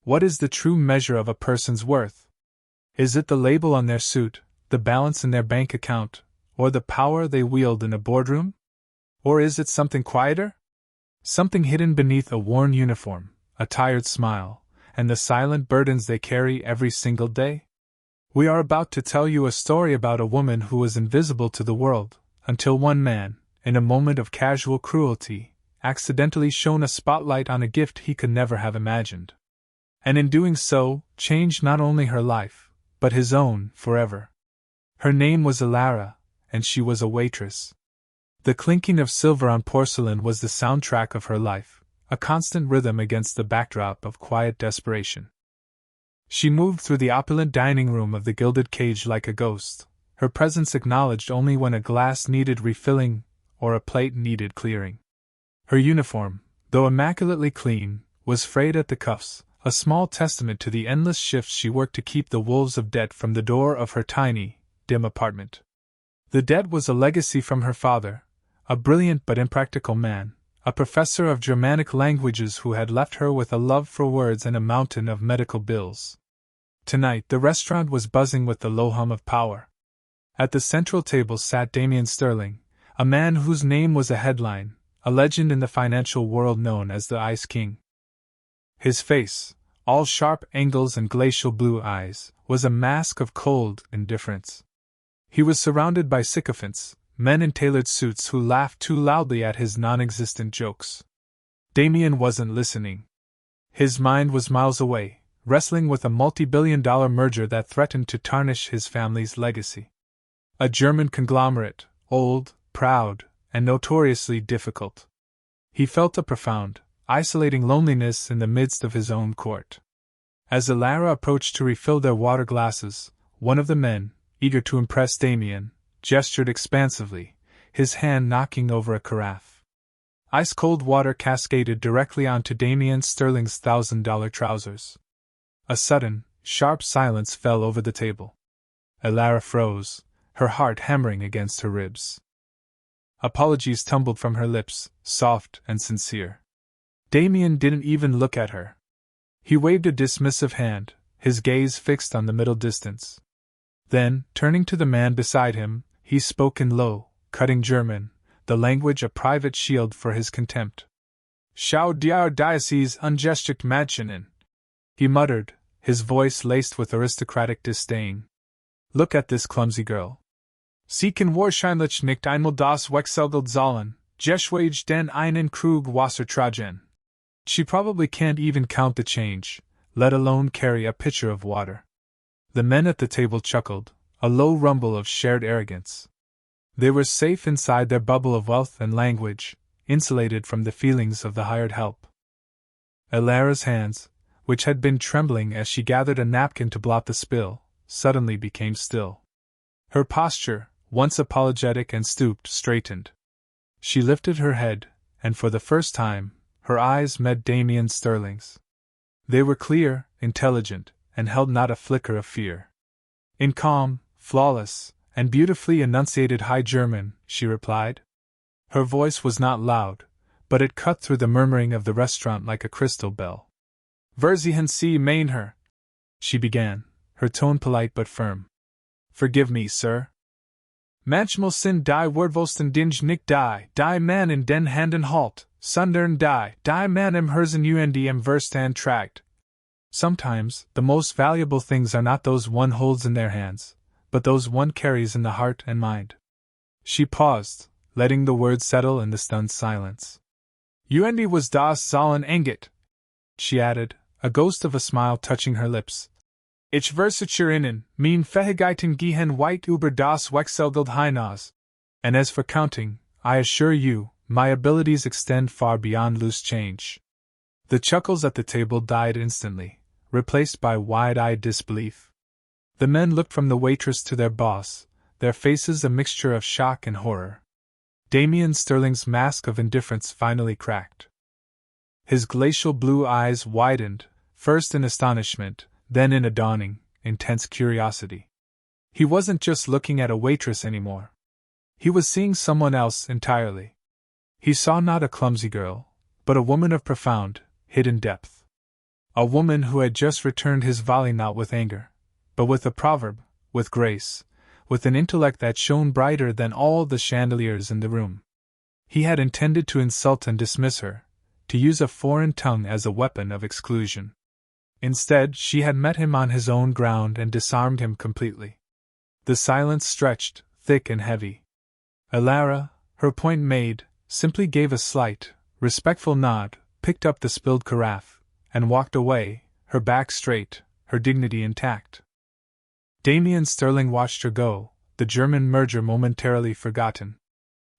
What is the true measure of a person's worth? Is it the label on their suit, the balance in their bank account, or the power they wield in a boardroom? Or is it something quieter? Something hidden beneath a worn uniform, a tired smile, and the silent burdens they carry every single day? We are about to tell you a story about a woman who was invisible to the world, until one man, in a moment of casual cruelty, accidentally shone a spotlight on a gift he could never have imagined. And in doing so, changed not only her life, but his own, forever. Her name was Elara, and she was a waitress. The clinking of silver on porcelain was the soundtrack of her life, a constant rhythm against the backdrop of quiet desperation. She moved through the opulent dining room of the Gilded Cage like a ghost, her presence acknowledged only when a glass needed refilling or a plate needed clearing. Her uniform, though immaculately clean, was frayed at the cuffs, a small testament to the endless shifts she worked to keep the wolves of debt from the door of her tiny, dim apartment. The debt was a legacy from her father, a brilliant but impractical man, a professor of Germanic languages who had left her with a love for words and a mountain of medical bills. Tonight the restaurant was buzzing with the low hum of power. At the central table sat Damien Sterling, a man whose name was a headline, a legend in the financial world known as the Ice King. His face, all sharp angles and glacial blue eyes, was a mask of cold indifference. He was surrounded by sycophants, men in tailored suits who laughed too loudly at his non-existent jokes. Damien wasn't listening. His mind was miles away, wrestling with a multi-billion-dollar merger that threatened to tarnish his family's legacy. A German conglomerate, old, proud, and notoriously difficult. He felt a profound, isolating loneliness in the midst of his own court. As Elara approached to refill their water glasses, one of the men, eager to impress Damien, gestured expansively, his hand knocking over a carafe. Ice-cold water cascaded directly onto Damien Sterling's $1,000 trousers. A sudden, sharp silence fell over the table. Elara froze, her heart hammering against her ribs. Apologies tumbled from her lips, soft and sincere. Damien didn't even look at her. He waved a dismissive hand, his gaze fixed on the middle distance. Then, turning to the man beside him, he spoke in low, cutting German, the language a private shield for his contempt. Schau dir dieses ungeschickt Mädchen an, he muttered, his voice laced with aristocratic disdain. Look at this clumsy girl. Sie kann wahrscheinlich nicht einmal das Wechselgeld zahlen, geschweige denn einen Krug Wasser tragen. She probably can't even count the change, let alone carry a pitcher of water. The men at the table chuckled, a low rumble of shared arrogance. They were safe inside their bubble of wealth and language, insulated from the feelings of the hired help. Elara's hands, which had been trembling as she gathered a napkin to blot the spill, suddenly became still. Her posture, once apologetic and stooped, straightened. She lifted her head, and for the first time, her eyes met Damien Sterling's. They were clear, intelligent, and held not a flicker of fear. In calm, flawless, and beautifully enunciated High German, she replied. Her voice was not loud, but it cut through the murmuring of the restaurant like a crystal bell. Verziehen Sie mein Herr, she began, her tone polite but firm. Forgive me, sir. Manchmal sind die Wordvosten dinge nicht die man in den Handen halt, sondern die man im Herzen und im Verstand tragt. Sometimes, the most valuable things are not those one holds in their hands, but those one carries in the heart and mind. She paused, letting the words settle in the stunned silence. Und was das Zahlen angeht, she added, a ghost of a smile touching her lips. Ich versuche Ihnen, mein Fähigkeiten gehen weit über das Wechselgeld hinaus. And as for counting, I assure you, my abilities extend far beyond loose change. The chuckles at the table died instantly, replaced by wide-eyed disbelief. The men looked from the waitress to their boss, their faces a mixture of shock and horror. Damien Sterling's mask of indifference finally cracked. His glacial blue eyes widened, first in astonishment, then in a dawning, intense curiosity. He wasn't just looking at a waitress anymore. He was seeing someone else entirely. He saw not a clumsy girl, but a woman of profound, hidden depth. A woman who had just returned his volley not with anger, but with a proverb, with grace, with an intellect that shone brighter than all the chandeliers in the room. He had intended to insult and dismiss her, to use a foreign tongue as a weapon of exclusion. Instead, she had met him on his own ground and disarmed him completely. The silence stretched, thick and heavy. Elara, her point made, simply gave a slight, respectful nod, picked up the spilled carafe, and walked away, her back straight, her dignity intact. Damien Sterling watched her go, the German merger momentarily forgotten.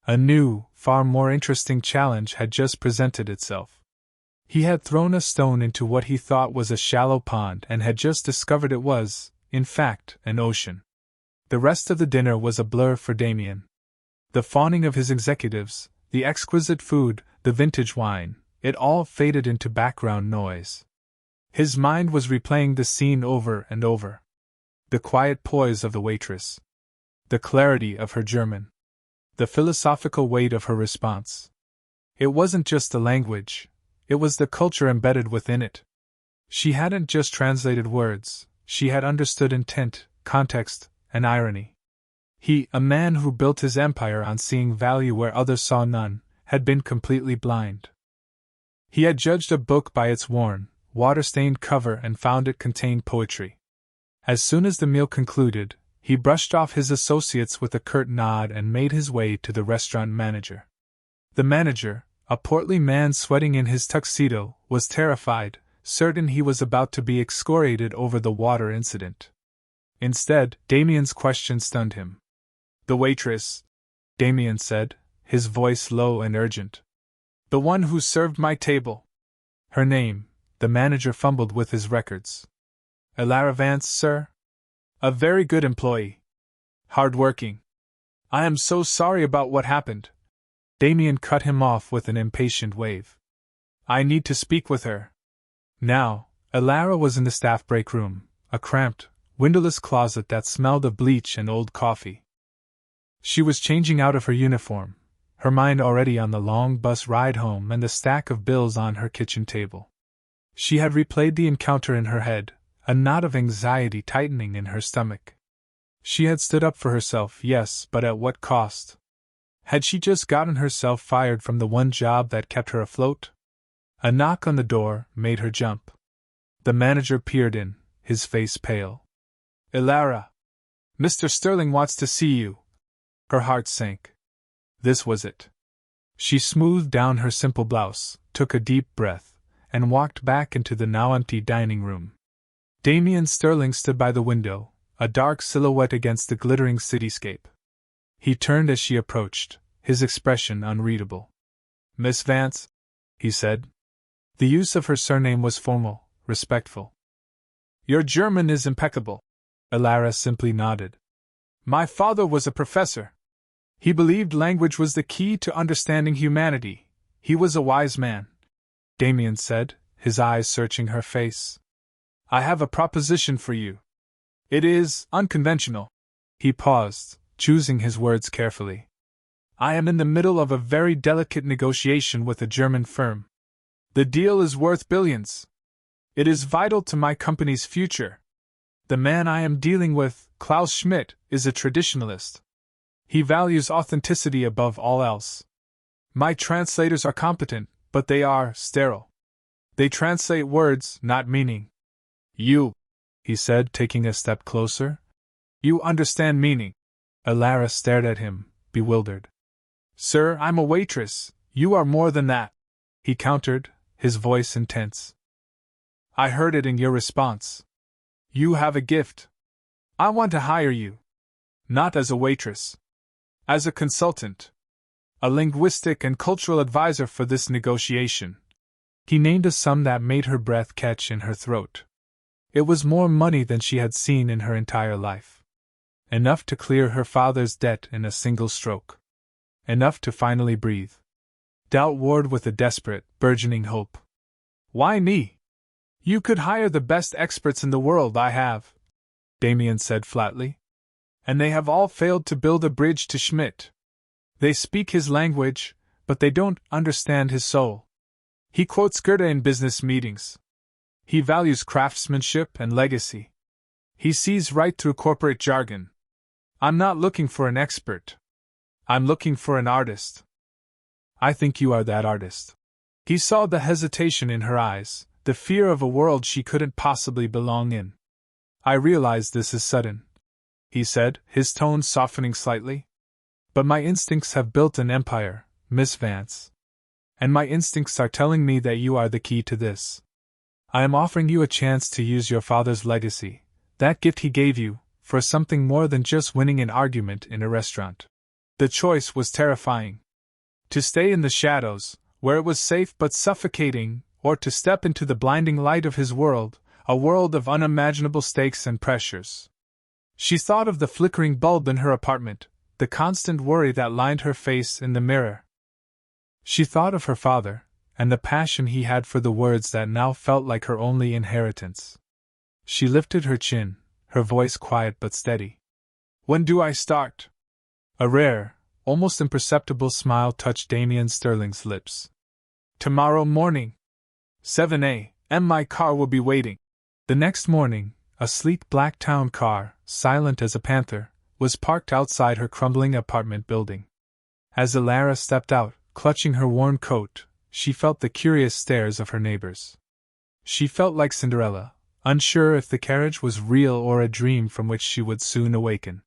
A new, far more interesting challenge had just presented itself. He had thrown a stone into what he thought was a shallow pond and had just discovered it was, in fact, an ocean. The rest of the dinner was a blur for Damien. The fawning of his executives, the exquisite food, the vintage wine, it all faded into background noise. His mind was replaying the scene over and over. The quiet poise of the waitress. The clarity of her German. The philosophical weight of her response. It wasn't just the language, it was the culture embedded within it. She hadn't just translated words, she had understood intent, context, and irony. He, a man who built his empire on seeing value where others saw none, had been completely blind. He had judged a book by its worn, water-stained cover and found it contained poetry. As soon as the meal concluded, he brushed off his associates with a curt nod and made his way to the restaurant manager. The manager, a portly man sweating in his tuxedo, was terrified, certain he was about to be excoriated over the water incident. Instead, Damien's question stunned him. "The waitress," Damien said, his voice low and urgent. "The one who served my table." "Her name," the manager fumbled with his records. "Elara Vance, sir. A very good employee. Hard-working. I am so sorry about what happened." Damien cut him off with an impatient wave. "I need to speak with her." Now, Elara was in the staff break room, a cramped, windowless closet that smelled of bleach and old coffee. She was changing out of her uniform, her mind already on the long bus ride home and the stack of bills on her kitchen table. She had replayed the encounter in her head, a knot of anxiety tightening in her stomach. She had stood up for herself, yes, but at what cost? Had she just gotten herself fired from the one job that kept her afloat? A knock on the door made her jump. The manager peered in, his face pale. "Elara, Mr. Sterling wants to see you." Her heart sank. This was it. She smoothed down her simple blouse, took a deep breath, and walked back into the now empty dining room. Damien Sterling stood by the window, a dark silhouette against the glittering cityscape. He turned as she approached, his expression unreadable. "Miss Vance," he said. The use of her surname was formal, respectful. "Your German is impeccable." Elara simply nodded. "My father was a professor. He believed language was the key to understanding humanity. He was a wise man," Damien said, his eyes searching her face. "I have a proposition for you. It is unconventional." He paused, choosing his words carefully. "I am in the middle of a very delicate negotiation with a German firm. The deal is worth billions. It is vital to my company's future. The man I am dealing with, Klaus Schmidt, is a traditionalist. He values authenticity above all else. My translators are competent, but they are sterile. They translate words, not meaning. You," he said, taking a step closer, "you understand meaning." Elara stared at him, bewildered. "Sir, I'm a waitress. You are more than that," he countered, his voice intense. "I heard it in your response. You have a gift. I want to hire you. Not as a waitress. As a consultant. A linguistic and cultural advisor for this negotiation." He named a sum that made her breath catch in her throat. It was more money than she had seen in her entire life. Enough to clear her father's debt in a single stroke. Enough to finally breathe. Doubt warred with a desperate, burgeoning hope. "Why me? You could hire the best experts in the world. I have," Damien said flatly. "And they have all failed to build a bridge to Schmidt. They speak his language, but they don't understand his soul. He quotes Goethe in business meetings. He values craftsmanship and legacy. He sees right through corporate jargon. I'm not looking for an expert. I'm looking for an artist. I think you are that artist. He saw the hesitation in her eyes, the fear of a world she couldn't possibly belong in. I realize this is sudden, he said, his tone softening slightly. But my instincts have built an empire, Miss Vance. And my instincts are telling me that you are the key to this. I am offering you a chance to use your father's legacy, that gift he gave you, for something more than just winning an argument in a restaurant. The choice was terrifying. To stay in the shadows, where it was safe but suffocating, or to step into the blinding light of his world, a world of unimaginable stakes and pressures. She thought of the flickering bulb in her apartment, the constant worry that lined her face in the mirror. She thought of her father, and the passion he had for the words that now felt like her only inheritance. She lifted her chin, her voice quiet but steady. When do I start? A rare, almost imperceptible smile touched Damien Sterling's lips. Tomorrow morning. 7 a.m. My car will be waiting. The next morning, a sleek black town car, silent as a panther, was parked outside her crumbling apartment building. As Elara stepped out, clutching her worn coat, she felt the curious stares of her neighbors. She felt like Cinderella, unsure if the carriage was real or a dream from which she would soon awaken.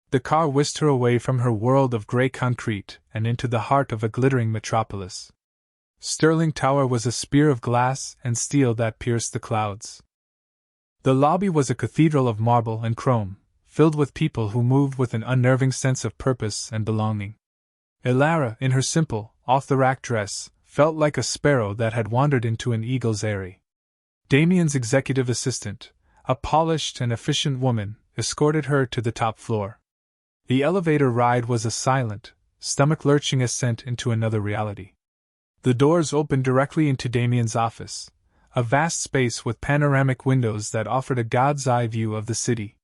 The car whisked her away from her world of gray concrete and into the heart of a glittering metropolis. Sterling Tower was a spear of glass and steel that pierced the clouds. The lobby was a cathedral of marble and chrome, filled with people who moved with an unnerving sense of purpose and belonging. Elara, in her simple, off-the-rack dress, felt like a sparrow that had wandered into an eagle's eyrie. Damien's executive assistant, a polished and efficient woman, escorted her to the top floor. The elevator ride was a silent, stomach-lurching ascent into another reality. The doors opened directly into Damien's office, a vast space with panoramic windows that offered a god's-eye view of the city.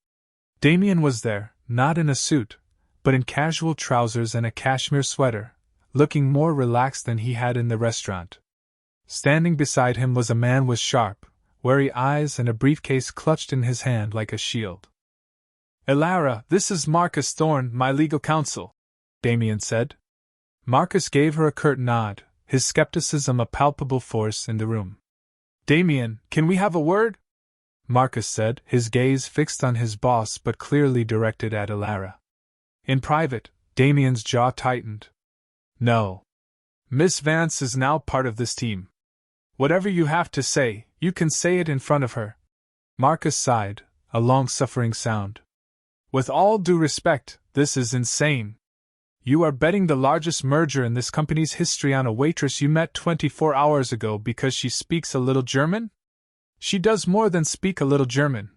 Damien was there, not in a suit, but in casual trousers and a cashmere sweater, looking more relaxed than he had in the restaurant. Standing beside him was a man with sharp, wary eyes and a briefcase clutched in his hand like a shield. Elara, this is Marcus Thorne, my legal counsel, Damien said. Marcus gave her a curt nod, his skepticism a palpable force in the room. Damien, can we have a word? Marcus said, his gaze fixed on his boss but clearly directed at Elara. In private, Damien's jaw tightened. No. Miss Vance is now part of this team. Whatever you have to say, you can say it in front of her. Marcus sighed, a long-suffering sound. With all due respect, this is insane. You are betting the largest merger in this company's history on a waitress you met 24 hours ago because she speaks a little German? She does more than speak a little German,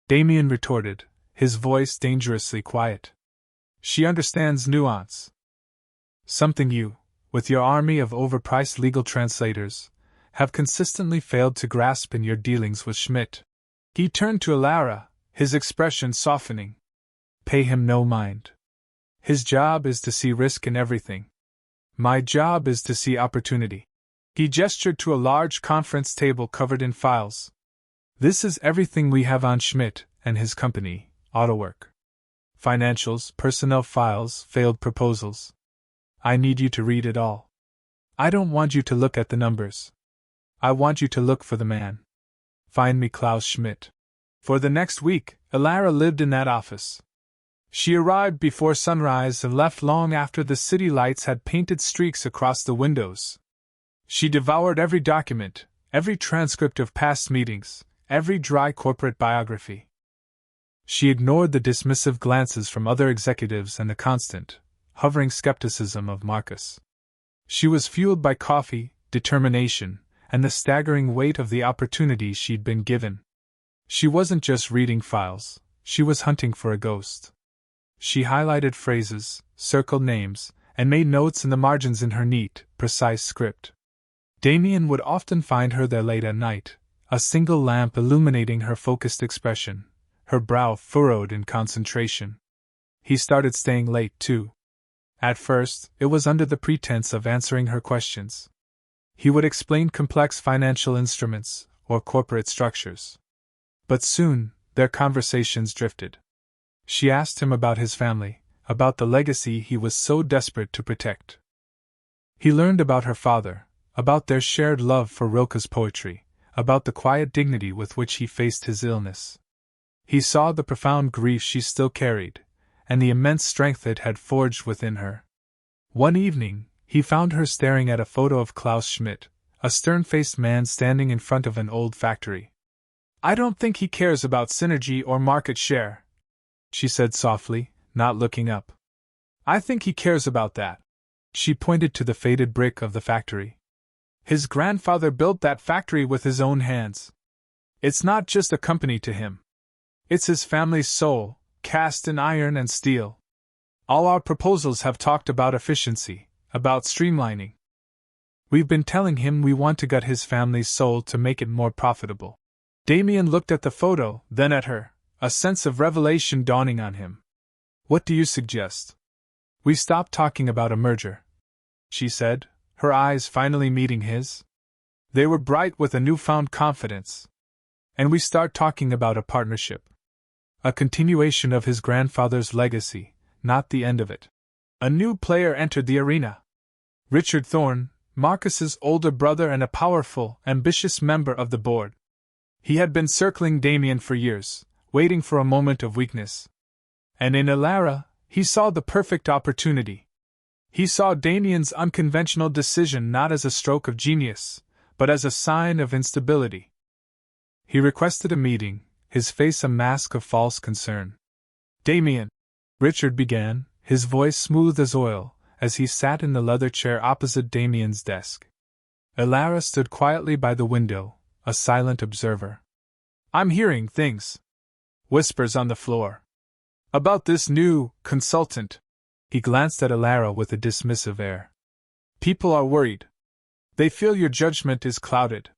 Damien retorted, his voice dangerously quiet. She understands nuance. Something you, with your army of overpriced legal translators, have consistently failed to grasp in your dealings with Schmidt. He turned to Elara, his expression softening. Pay him no mind. His job is to see risk in everything. My job is to see opportunity. He gestured to a large conference table covered in files. This is everything we have on Schmidt and his company, Autowork. Financials, personnel files, failed proposals. I need you to read it all. I don't want you to look at the numbers. I want you to look for the man. Find me Klaus Schmidt. For the next week, Elara lived in that office. She arrived before sunrise and left long after the city lights had painted streaks across the windows. She devoured every document, every transcript of past meetings, every dry corporate biography. She ignored the dismissive glances from other executives and the constant, hovering skepticism of Marcus. She was fueled by coffee, determination, and the staggering weight of the opportunity she'd been given. She wasn't just reading files, she was hunting for a ghost. She highlighted phrases, circled names, and made notes in the margins in her neat, precise script. Damien would often find her there late at night, a single lamp illuminating her focused expression, her brow furrowed in concentration. He started staying late, too. At first, it was under the pretense of answering her questions. He would explain complex financial instruments, or corporate structures. But soon, their conversations drifted. She asked him about his family, about the legacy he was so desperate to protect. He learned about her father, about their shared love for Rilke's poetry, about the quiet dignity with which he faced his illness. He saw the profound grief she still carried, and the immense strength it had forged within her. One evening, he found her staring at a photo of Klaus Schmidt, a stern-faced man standing in front of an old factory. "I don't think he cares about synergy or market share," she said softly, not looking up. "I think he cares about that." She pointed to the faded brick of the factory. "His grandfather built that factory with his own hands. It's not just a company to him. It's his family's soul, cast in iron and steel. All our proposals have talked about efficiency, about streamlining. We've been telling him we want to gut his family's soul to make it more profitable." Damien looked at the photo, then at her, a sense of revelation dawning on him. "What do you suggest?" "We stop talking about a merger," she said, her eyes finally meeting his. They were bright with a newfound confidence. "And we start talking about a partnership. A continuation of his grandfather's legacy, not the end of it." A new player entered the arena. Richard Thorne, Marcus's older brother and a powerful, ambitious member of the board. He had been circling Damien for years, waiting for a moment of weakness. And in Elara, he saw the perfect opportunity. He saw Damien's unconventional decision not as a stroke of genius, but as a sign of instability. He requested a meeting, his face a mask of false concern. "Damien," Richard began, his voice smooth as oil, as he sat in the leather chair opposite Damien's desk. Elara stood quietly by the window, a silent observer. "I'm hearing things," whispers on the floor, "about this new consultant." He glanced at Elara with a dismissive air. "People are worried. They feel your judgment is clouded.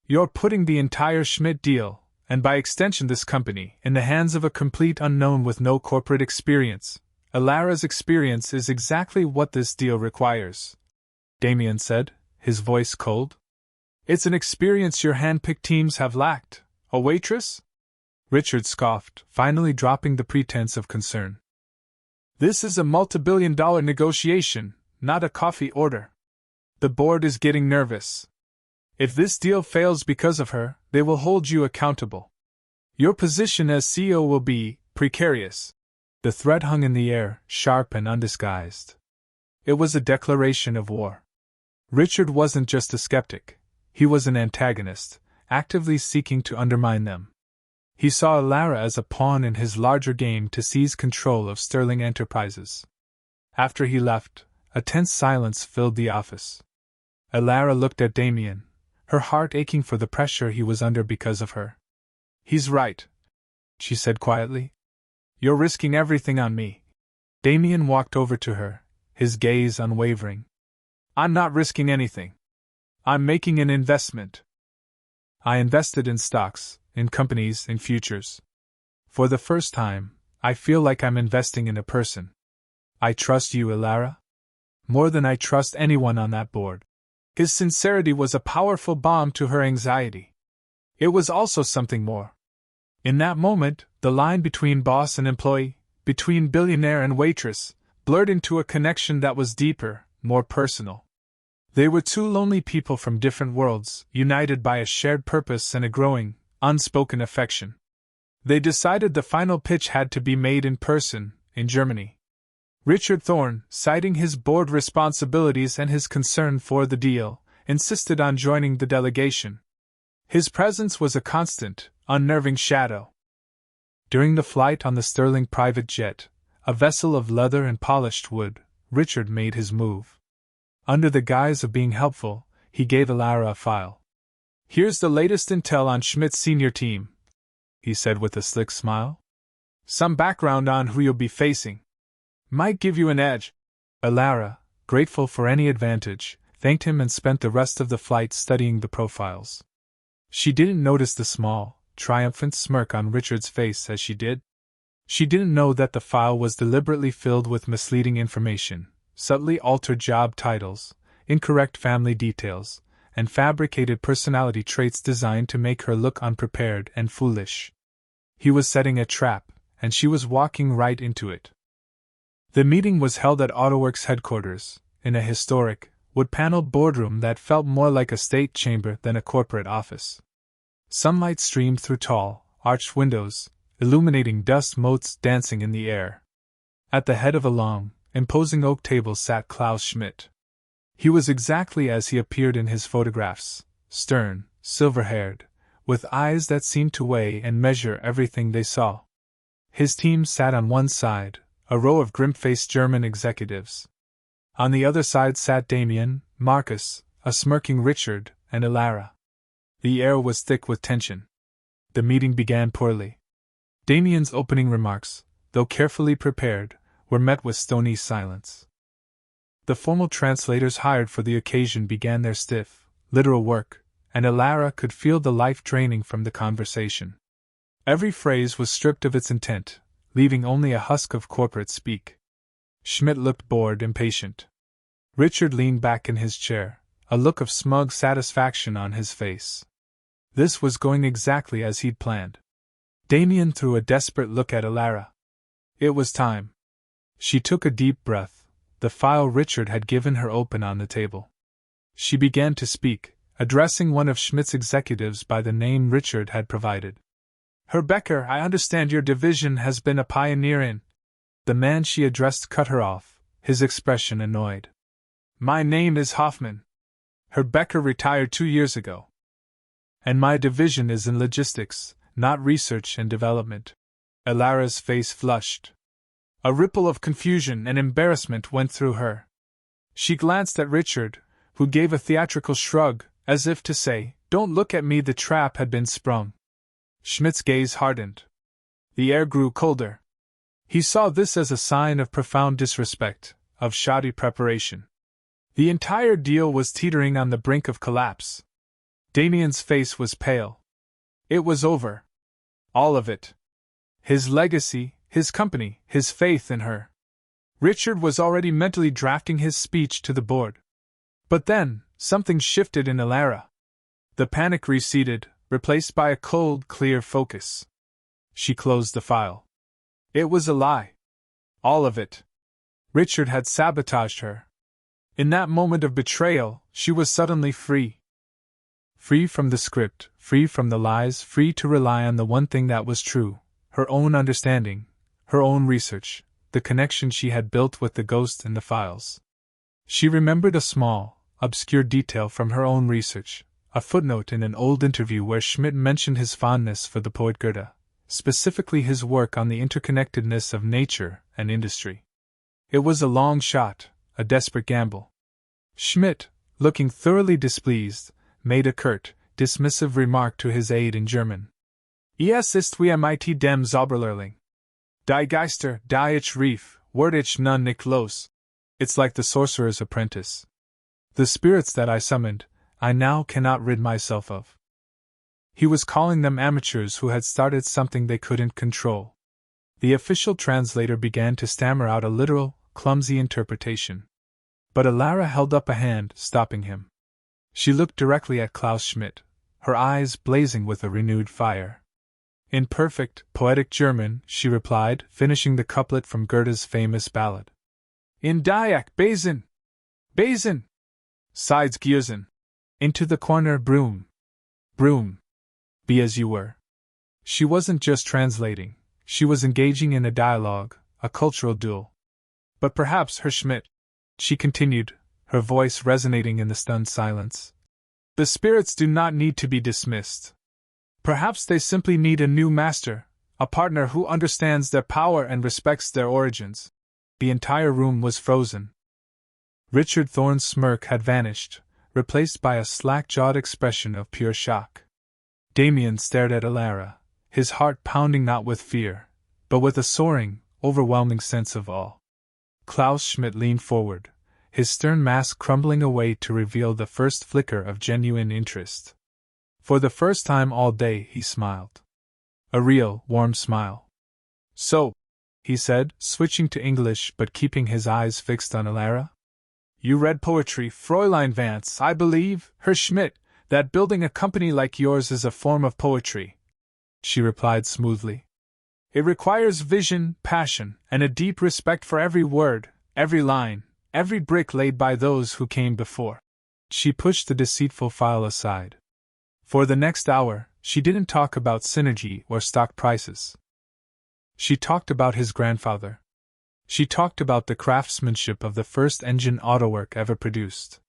You're putting the entire Schmidt deal, and by extension this company, in the hands of a complete unknown with no corporate experience. Elara's experience is exactly what this deal requires," Damien said, his voice cold. "It's an experience your hand-picked teams have lacked. A waitress?" Richard scoffed, finally dropping the pretense of concern. "This is a multi-billion-dollar negotiation, not a coffee order. The board is getting nervous. If this deal fails because of her, they will hold you accountable. Your position as CEO will be precarious." The threat hung in the air, sharp and undisguised. It was a declaration of war. Richard wasn't just a skeptic, he was an antagonist, actively seeking to undermine them. He saw Elara as a pawn in his larger game to seize control of Sterling Enterprises. After he left, a tense silence filled the office. Elara looked at Damien, her heart aching for the pressure he was under because of her. "He's right," she said quietly. "You're risking everything on me." Damien walked over to her, his gaze unwavering. "I'm not risking anything. I'm making an investment. I invested in stocks, in companies, in futures. For the first time, I feel like I'm investing in a person. I trust you, Elara. More than I trust anyone on that board." His sincerity was a powerful balm to her anxiety. It was also something more. In that moment, the line between boss and employee, between billionaire and waitress, blurred into a connection that was deeper, more personal. They were two lonely people from different worlds, united by a shared purpose and a growing, unspoken affection. They decided the final pitch had to be made in person, in Germany. Richard Thorne, citing his board responsibilities and his concern for the deal, insisted on joining the delegation. His presence was a constant, unnerving shadow. During the flight on the Sterling private jet, a vessel of leather and polished wood, Richard made his move. Under the guise of being helpful, he gave Elara a file. "Here's the latest intel on Schmidt's senior team," he said with a slick smile. "Some background on who you'll be facing. Might give you an edge." Elara, grateful for any advantage, thanked him and spent the rest of the flight studying the profiles. She didn't notice the small, triumphant smirk on Richard's face as she did. She didn't know that the file was deliberately filled with misleading information, subtly altered job titles, incorrect family details, and fabricated personality traits designed to make her look unprepared and foolish. He was setting a trap, and she was walking right into it. The meeting was held at AutoWorks headquarters, in a historic, wood-paneled boardroom that felt more like a state chamber than a corporate office. Sunlight streamed through tall, arched windows, illuminating dust motes dancing in the air. At the head of a long, imposing oak table sat Klaus Schmidt. He was exactly as he appeared in his photographs, stern, silver-haired, with eyes that seemed to weigh and measure everything they saw. His team sat on one side, a row of grim-faced German executives. On the other side sat Damien, Marcus, a smirking Richard, and Ilara. The air was thick with tension. The meeting began poorly. Damien's opening remarks, though carefully prepared, were met with stony silence. The formal translators hired for the occasion began their stiff, literal work, and Ilara could feel the life draining from the conversation. Every phrase was stripped of its intent, leaving only a husk of corporate speak. Schmidt looked bored, impatient. Richard leaned back in his chair, a look of smug satisfaction on his face. This was going exactly as he'd planned. Damien threw a desperate look at Ilara. It was time. She took a deep breath, the file Richard had given her open on the table. She began to speak, addressing one of Schmidt's executives by the name Richard had provided. Herr Becker, I understand your division has been a pioneer in. The man she addressed cut her off, his expression annoyed. My name is Hoffman. Herr Becker retired 2 years ago. And my division is in logistics, not research and development. Ilara's face flushed. A ripple of confusion and embarrassment went through her. She glanced at Richard, who gave a theatrical shrug, as if to say, Don't look at me, the trap had been sprung. Schmidt's gaze hardened. The air grew colder. He saw this as a sign of profound disrespect, of shoddy preparation. The entire deal was teetering on the brink of collapse. Damien's face was pale. It was over. All of it. His legacy, his company, his faith in her. Richard was already mentally drafting his speech to the board. But then, something shifted in Ilara. The panic receded, replaced by a cold, clear focus. She closed the file. It was a lie. All of it. Richard had sabotaged her. In that moment of betrayal, she was suddenly free. Free from the script, free from the lies, free to rely on the one thing that was true, her own understanding, her own research, the connection she had built with the ghost in the files. She remembered a small, obscure detail from her own research, a footnote in an old interview where Schmidt mentioned his fondness for the poet Goethe, specifically his work on the interconnectedness of nature and industry. It was a long shot, a desperate gamble. Schmidt, looking thoroughly displeased, made a curt, dismissive remark to his aide in German. Es ist wie mit dem Zauberlehrling. Die Geister, die ich rief, werd ich nun nicht los. It's like the sorcerer's apprentice. The spirits that I summoned, I now cannot rid myself of. He was calling them amateurs who had started something they couldn't control. The official translator began to stammer out a literal, clumsy interpretation. But Ilara held up a hand, stopping him. She looked directly at Klaus Schmidt, her eyes blazing with a renewed fire. In perfect, poetic German, she replied, finishing the couplet from Goethe's famous ballad. In Diak, Basin! Basin! Sides Giersen! Into the corner, broom! Broom! Be as you were. She wasn't just translating, she was engaging in a dialogue, a cultural duel. But perhaps, Herr Schmidt, she continued, her voice resonating in the stunned silence, the spirits do not need to be dismissed. Perhaps they simply need a new master, a partner who understands their power and respects their origins. The entire room was frozen. Richard Thorne's smirk had vanished, replaced by a slack-jawed expression of pure shock. Damien stared at Ilara, his heart pounding not with fear, but with a soaring, overwhelming sense of awe. Klaus Schmidt leaned forward, his stern mask crumbling away to reveal the first flicker of genuine interest. For the first time all day he smiled. A real, warm smile. So, he said, switching to English but keeping his eyes fixed on Ilara, You read poetry, Fräulein Vance, I believe, Herr Schmidt, that building a company like yours is a form of poetry, she replied smoothly. It requires vision, passion, and a deep respect for every word, every line, every brick laid by those who came before. She pushed the deceitful file aside. For the next hour, she didn't talk about synergy or stock prices. She talked about his grandfather. She talked about the craftsmanship of the first engine autowork ever produced.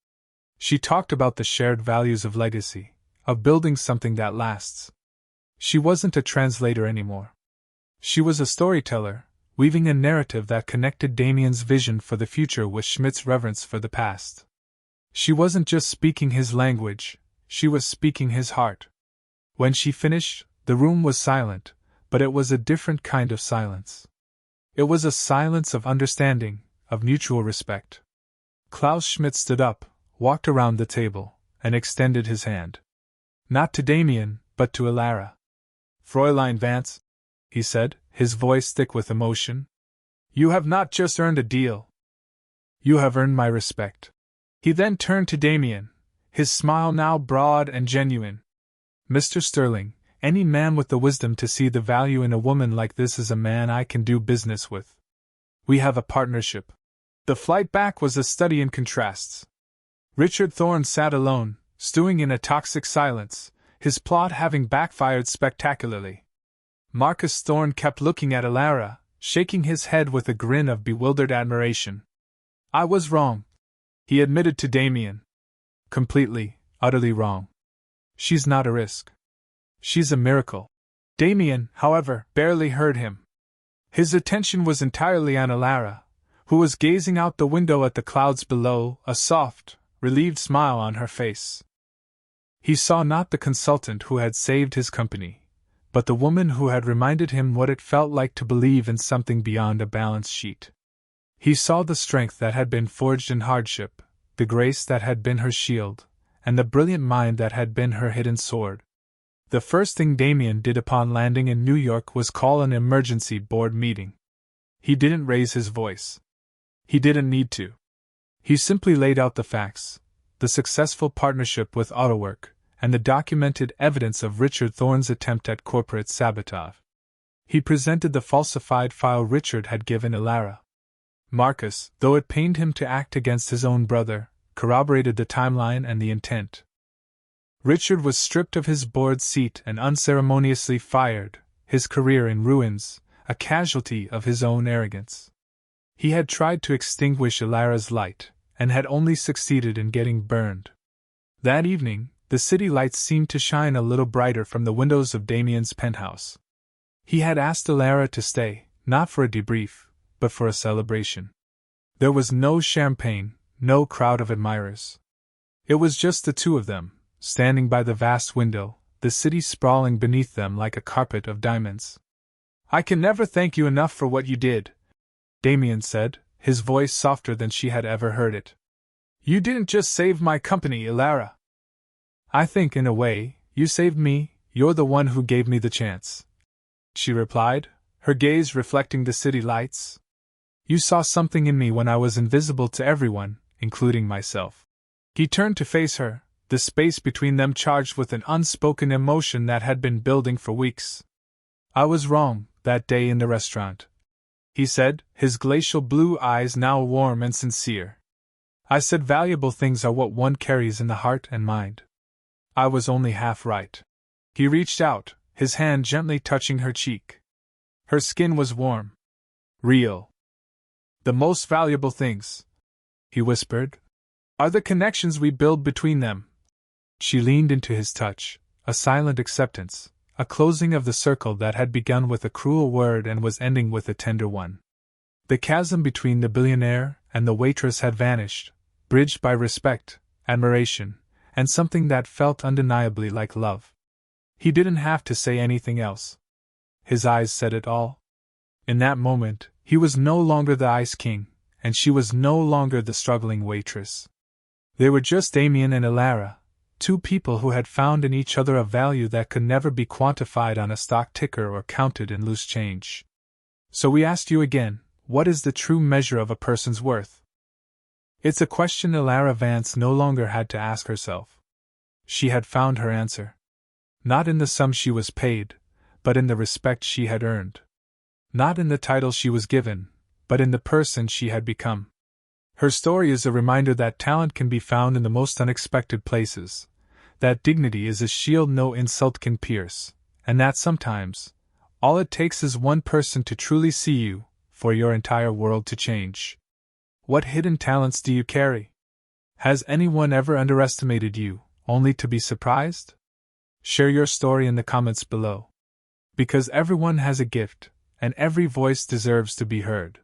She talked about the shared values of legacy, of building something that lasts. She wasn't a translator anymore. She was a storyteller, weaving a narrative that connected Damien's vision for the future with Schmidt's reverence for the past. She wasn't just speaking his language, she was speaking his heart. When she finished, the room was silent, but it was a different kind of silence. It was a silence of understanding, of mutual respect. Klaus Schmidt stood up, walked around the table, and extended his hand. Not to Damien, but to Elara. Fräulein Vance, he said, his voice thick with emotion. You have not just earned a deal. You have earned my respect. He then turned to Damien, his smile now broad and genuine. Mr. Sterling, any man with the wisdom to see the value in a woman like this is a man I can do business with. We have a partnership. The flight back was a study in contrasts. Richard Thorne sat alone, stewing in a toxic silence, his plot having backfired spectacularly. Marcus Thorne kept looking at Elara, shaking his head with a grin of bewildered admiration. I was wrong, he admitted to Damien. Completely, utterly wrong. She's not a risk. She's a miracle. Damien, however, barely heard him. His attention was entirely on Elara, who was gazing out the window at the clouds below, a soft, relieved smile on her face. He saw not the consultant who had saved his company, but the woman who had reminded him what it felt like to believe in something beyond a balance sheet. He saw the strength that had been forged in hardship, the grace that had been her shield, and the brilliant mind that had been her hidden sword. The first thing Damien did upon landing in New York was call an emergency board meeting. He didn't raise his voice. He didn't need to. He simply laid out the facts, the successful partnership with Autowork, and the documented evidence of Richard Thorne's attempt at corporate sabotage. He presented the falsified file Richard had given Elara. Marcus, though it pained him to act against his own brother, corroborated the timeline and the intent. Richard was stripped of his board seat and unceremoniously fired, his career in ruins, a casualty of his own arrogance. He had tried to extinguish Elara's light, and had only succeeded in getting burned. That evening, the city lights seemed to shine a little brighter from the windows of Damien's penthouse. He had asked Elara to stay, not for a debrief, but for a celebration. There was no champagne, no crowd of admirers. It was just the two of them, standing by the vast window, the city sprawling beneath them like a carpet of diamonds. I can never thank you enough for what you did, Damien said, his voice softer than she had ever heard it. You didn't just save my company, Elara. I think, in a way, you saved me. You're the one who gave me the chance, she replied, her gaze reflecting the city lights. You saw something in me when I was invisible to everyone, including myself. He turned to face her, the space between them charged with an unspoken emotion that had been building for weeks. I was wrong, that day in the restaurant, he said, his glacial blue eyes now warm and sincere. I said valuable things are what one carries in the heart and mind. I was only half right. He reached out, his hand gently touching her cheek. Her skin was warm. Real. The most valuable things, he whispered, are the connections we build between them. She leaned into his touch, a silent acceptance, a closing of the circle that had begun with a cruel word and was ending with a tender one. The chasm between the billionaire and the waitress had vanished, bridged by respect, admiration, and something that felt undeniably like love. He didn't have to say anything else. His eyes said it all. In that moment, he was no longer the Ice King, and she was no longer the struggling waitress. They were just Damien and Elara, two people who had found in each other a value that could never be quantified on a stock ticker or counted in loose change. So we asked you again, what is the true measure of a person's worth? It's a question Ilara Vance no longer had to ask herself. She had found her answer. Not in the sum she was paid, but in the respect she had earned. Not in the title she was given, but in the person she had become. Her story is a reminder that talent can be found in the most unexpected places, that dignity is a shield no insult can pierce, and that sometimes, all it takes is one person to truly see you, for your entire world to change. What hidden talents do you carry? Has anyone ever underestimated you, only to be surprised? Share your story in the comments below. Because everyone has a gift, and every voice deserves to be heard.